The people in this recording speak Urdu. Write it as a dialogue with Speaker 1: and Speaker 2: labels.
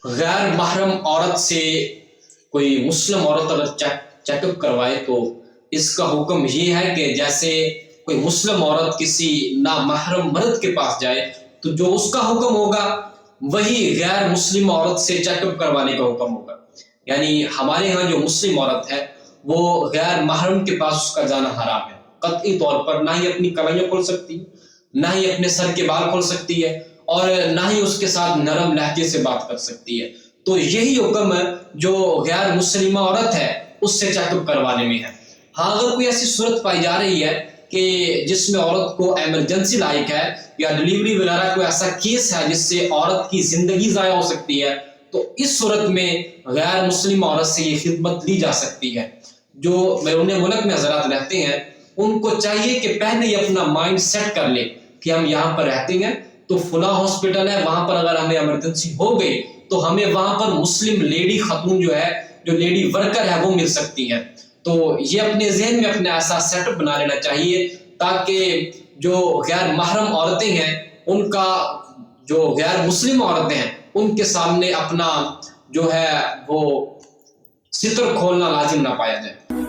Speaker 1: غیر محرم عورت سے کوئی مسلم عورت اگر چیک اپ کروائے تو اس کا حکم یہ ہے کہ جیسے کوئی مسلم عورت کسی نامحرم مرد کے پاس جائے تو جو اس کا حکم ہوگا وہی غیر مسلم عورت سے چیک اپ کروانے کا حکم ہوگا. یعنی ہمارے ہاں جو مسلم عورت ہے وہ غیر محرم کے پاس اس کا جانا حرام ہے قطعی طور پر. نہ ہی اپنی کمائیاں کھول سکتی، نہ ہی اپنے سر کے بال کھول سکتی ہے، اور نہ ہی اس کے ساتھ نرم لہجے سے بات کر سکتی ہے. تو یہی حکم جو غیر مسلمہ عورت ہے اس سے چیک اپ کروانے میں ہے. ہاں اگر کوئی ایسی صورت پائی جا رہی ہے کہ جس میں عورت کو ایمرجنسی لائق ہے یا ڈلیوری وغیرہ کوئی ایسا کیس ہے جس سے عورت کی زندگی ضائع ہو سکتی ہے تو اس صورت میں غیر مسلم عورت سے یہ خدمت لی جا سکتی ہے. جو بیرون ملک میں حضرات رہتے ہیں ان کو چاہیے کہ پہلے ہی اپنا مائنڈ سیٹ کر لے کہ ہم یہاں پر رہتے ہیں تو فلاں ہاسپٹل ہے، وہاں پر اگر ہمیں ایمرجنسی ہو گئی تو ہمیں وہاں پر مسلم لیڈی خاتون جو ہے، جو لیڈی ورکر ہے وہ مل سکتی ہیں. تو یہ اپنے ذہن میں اپنا ایسا سیٹ اپ بنا لینا چاہیے تاکہ جو غیر محرم عورتیں ہیں ان کا، جو غیر مسلم عورتیں ہیں ان کے سامنے اپنا جو ہے وہ ستر کھولنا لازم نہ پایا جائے.